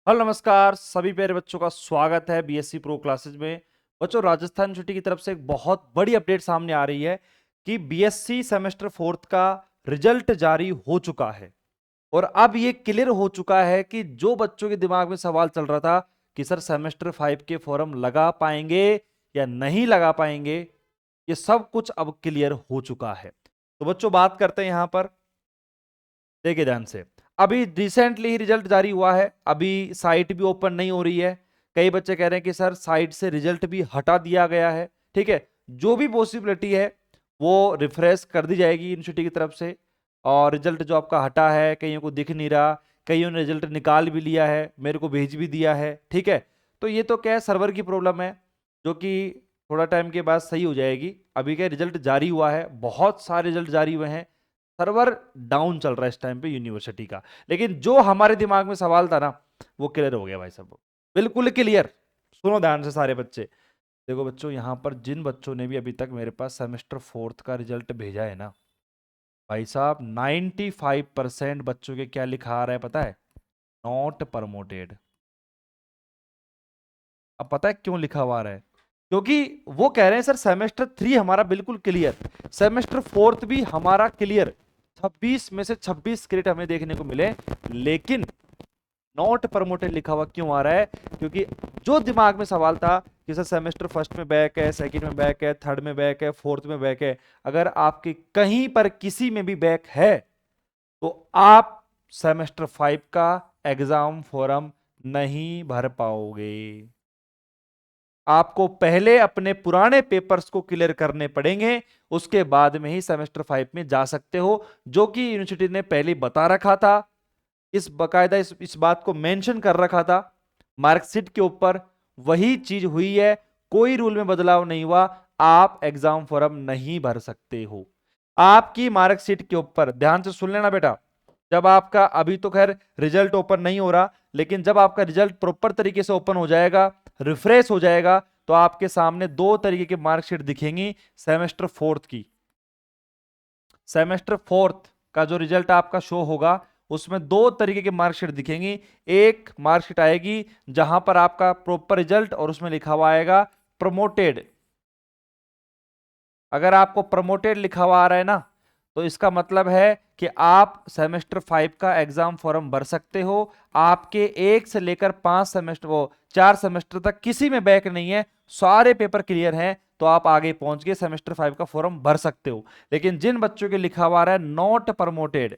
Hello नमस्कार सभी प्यारे बच्चों का स्वागत है बीएससी प्रो क्लासेज में। बच्चों, राजस्थान यूनिवर्सिटी की तरफ से एक बहुत बड़ी अपडेट सामने आ रही है कि बीएससी सेमेस्टर फोर्थ का रिजल्ट जारी हो चुका है और अब ये क्लियर हो चुका है कि जो बच्चों के दिमाग में सवाल चल रहा था कि सर सेमेस्टर 5 के फॉर्म लगा पाएंगे या नहीं लगा पाएंगे, ये सब कुछ अब क्लियर हो चुका है। तो बच्चों, बात करते हैं यहां पर, देखिए ध्यान से। अभी रिसेंटली ही रिजल्ट जारी हुआ है, अभी साइट भी ओपन नहीं हो रही है। कई बच्चे कह रहे हैं कि सर साइट से रिजल्ट भी हटा दिया गया है। ठीक है, जो भी पॉसिबिलिटी है वो रिफ्रेश कर दी जाएगी यूनिवर्सिटी की तरफ से। और रिजल्ट जो आपका हटा है, कईयों को दिख नहीं रहा, कईयों ने रिजल्ट निकाल भी लिया है, मेरे को भेज भी दिया है। ठीक है, तो ये तो क्या है, सर्वर की प्रॉब्लम है जो कि थोड़ा टाइम के बाद सही हो जाएगी। अभी क्या रिजल्ट जारी हुआ है, बहुत सारे रिजल्ट जारी हुए हैं, सर्वर डाउन चल रहा है इस टाइम पे यूनिवर्सिटी का। लेकिन जो हमारे दिमाग में सवाल था ना, वो क्लियर हो गया भाई साहब, बिल्कुल क्लियर। सुनो ध्यान से सारे बच्चे। देखो बच्चों, यहाँ पर जिन बच्चों ने भी अभी तक मेरे पास सेमेस्टर फोर्थ का रिजल्ट भेजा है ना, भाई साहब 95% बच्चों के क्या लिखा आ रहा है पता है? Not promoted. अब पता है क्यों लिखा हुआ आ रहा है? क्योंकि वो कह रहे हैं सर सेमेस्टर 3 हमारा बिल्कुल क्लियर, सेमेस्टर फोर्थ भी हमारा क्लियर, 26 में से 26 क्रेडिट हमें देखने को मिले, लेकिन नॉट प्रमोटेड लिखा हुआ क्यों आ रहा है? क्योंकि जो दिमाग में सवाल था कि सर सेमेस्टर फर्स्ट में बैक है, सेकंड में बैक है, थर्ड में बैक है, फोर्थ में बैक है, अगर आपके कहीं पर किसी में भी बैक है तो आप सेमेस्टर 5 का एग्जाम फॉर्म नहीं भर पाओगे। आपको पहले अपने पुराने पेपर्स को क्लियर करने पड़ेंगे, उसके बाद में ही सेमेस्टर 5 में जा सकते हो, जो कि यूनिवर्सिटी ने पहले बता रखा था। इस बकायदा इस बात को मेंशन कर रखा था मार्कशीट के ऊपर, वही चीज हुई है, कोई रूल में बदलाव नहीं हुआ। आप एग्जाम फॉर्म नहीं भर सकते हो। आपकी मार्कशीट के ऊपर ध्यान से सुन लेना बेटा, जब आपका, अभी तो खैर रिजल्ट ओपन नहीं हो रहा, लेकिन जब आपका रिजल्ट प्रॉपर तरीके से ओपन हो जाएगा, रिफ्रेश हो जाएगा, तो आपके सामने दो तरीके की मार्कशीट दिखेंगी सेमेस्टर फोर्थ की। सेमेस्टर फोर्थ का जो रिजल्ट आपका शो होगा, उसमें दो तरीके की मार्कशीट दिखेंगी। एक मार्कशीट आएगी जहां पर आपका प्रॉपर रिजल्ट और उसमें लिखा हुआ आएगा प्रमोटेड। अगर आपको प्रमोटेड लिखा हुआ आ रहा है ना, तो इसका मतलब है कि आप सेमेस्टर 5 का एग्जाम फॉर्म भर सकते हो। आपके 1 से लेकर 5 सेमेस्टर, वो 4 सेमेस्टर तक किसी में बैक नहीं है, सारे पेपर क्लियर हैं, तो आप आगे पहुंच गए, सेमेस्टर 5 का फॉर्म भर सकते हो। लेकिन जिन बच्चों के लिखा हुआ आ रहा है नॉट प्रमोटेड,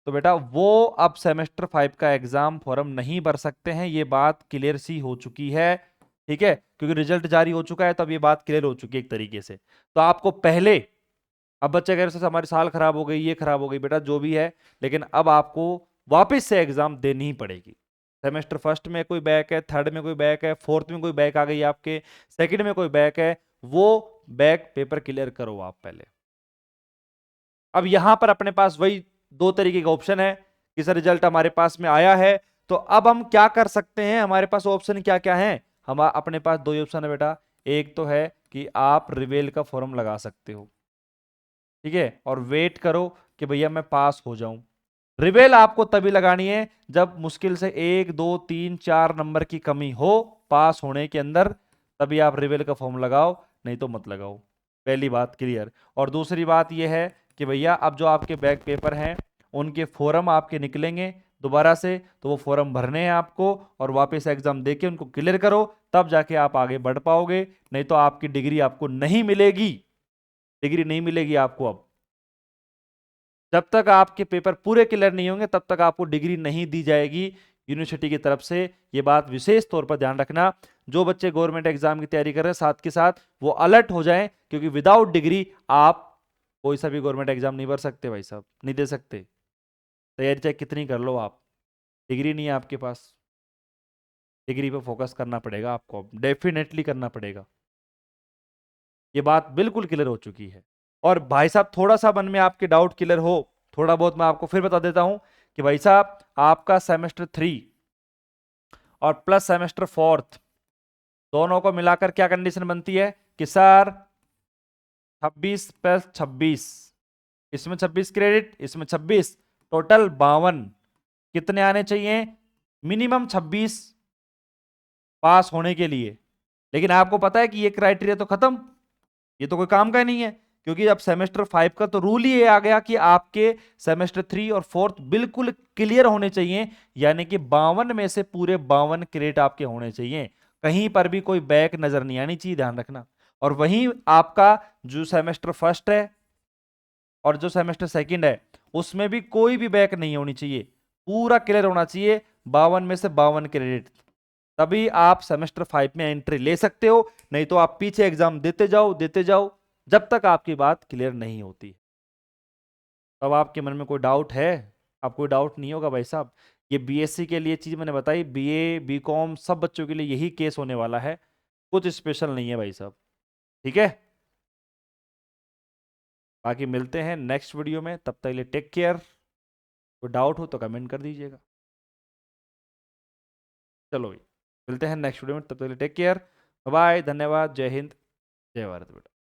तो बेटा वो अब सेमेस्टर 5 का एग्जाम फॉर्म नहीं भर सकते हैं। ये बात क्लियर सी हो चुकी है। ठीक है, क्योंकि रिजल्ट जारी हो चुका है, तो अब ये बात क्लियर हो चुकी है एक तरीके से। तो आपको पहले, अब बच्चे कह रहे हैं हमारी साल खराब हो गई, ये खराब हो गई, बेटा जो भी है, लेकिन अब आपको वापस से एग्जाम देनी ही पड़ेगी। सेमेस्टर फर्स्ट में कोई बैक है, थर्ड में कोई बैक है, फोर्थ में कोई बैक आ गई आपके, सेकंड में कोई बैक है, वो बैक पेपर क्लियर करो आप पहले। अब यहां पर अपने पास वही दो तरीके का ऑप्शन है कि सर रिजल्ट हमारे पास में आया है, तो अब हम क्या कर सकते हैं, हमारे पास ऑप्शन क्या क्या है? हम अपने पास दो ही ऑप्शन है बेटा। एक तो है कि आप रिवेल का फॉर्म लगा सकते हो, ठीक है, और वेट करो कि भैया मैं पास हो जाऊं। रिवेल आपको तभी लगानी है जब मुश्किल से 1 2 3 4 नंबर की कमी हो पास होने के अंदर, तभी आप रिवेल का फॉर्म लगाओ, नहीं तो मत लगाओ। पहली बात क्लियर। और दूसरी बात यह है कि भैया अब जो आपके बैक पेपर हैं, उनके फॉर्म आपके निकलेंगे दोबारा से, तो वो फॉर्म भरने हैं आपको और वापस एग्जाम देके उनको क्लियर करो, तब जाके आप आगे बढ़ पाओगे। नहीं तो आपकी डिग्री आपको नहीं मिलेगी, डिग्री नहीं मिलेगी आपको। अब जब तक आपके पेपर पूरे क्लियर नहीं होंगे, तब तक आपको डिग्री नहीं दी जाएगी यूनिवर्सिटी की तरफ से। ये बात विशेष तौर पर ध्यान रखना। जो बच्चे गवर्नमेंट एग्जाम की तैयारी कर रहे हैं, साथ के साथ वो अलर्ट हो जाएं, क्योंकि विदाउट डिग्री आप कोई सा भी गवर्नमेंट एग्जाम नहीं भर सकते भाई साहब, नहीं दे सकते। तैयारी चाहे कितनी कर लो आप, डिग्री नहीं है आपके पास, डिग्री पे फोकस करना पड़ेगा आपको, डेफिनेटली करना पड़ेगा। ये बात बिल्कुल क्लियर हो चुकी है। और भाई साहब, थोड़ा सा मन में आपके डाउट क्लियर हो, थोड़ा बहुत मैं आपको फिर बता देता हूं कि भाई साहब आपका सेमेस्टर 3 और प्लस सेमेस्टर फोर्थ दोनों को मिलाकर क्या कंडीशन बनती है कि सर 26 + 26, इसमें 26 क्रेडिट, इसमें 26, टोटल 52, कितने आने चाहिए? मिनिमम 26 पास होने के लिए। लेकिन आपको पता है कि ये क्राइटेरिया तो खत्म, ये तो कोई काम का नहीं है, क्योंकि अब सेमेस्टर 5 का तो रूल ही ये आ गया कि आपके सेमेस्टर 3 और 4 बिल्कुल क्लियर होने चाहिए, यानी कि 52 में से पूरे 52 क्रेडिट आपके होने चाहिए, कहीं पर भी कोई बैक नजर नहीं आनी चाहिए, ध्यान रखना। और वहीं आपका जो सेमेस्टर फर्स्ट है और जो सेमेस्टर सेकंड है उसमें भी कोई भी बैक नहीं होनी चाहिए, पूरा क्लियर होना चाहिए, 52 में से 52 क्रेडिट, तभी आप सेमेस्टर 5 में एंट्री ले सकते हो। नहीं तो आप पीछे एग्जाम देते जाओ जब तक आपकी बात क्लियर नहीं होती। अब आपके मन में कोई डाउट है? आप कोई डाउट नहीं होगा भाई साहब, ये बीएससी के लिए चीज मैंने बताई, बीए बीकॉम सब बच्चों के लिए यही केस होने वाला है, कुछ स्पेशल नहीं है भाई साहब, ठीक है। बाकी मिलते हैं नेक्स्ट वीडियो में, तब तक के लिए टेक केयर। कोई डाउट हो तो कमेंट कर दीजिएगा। चलो भाई, मिलते हैं नेक्स्ट वीडियो में, तब तक के लिए टेक केयर, बाय, धन्यवाद, जय हिंद, जय भारत बेटा।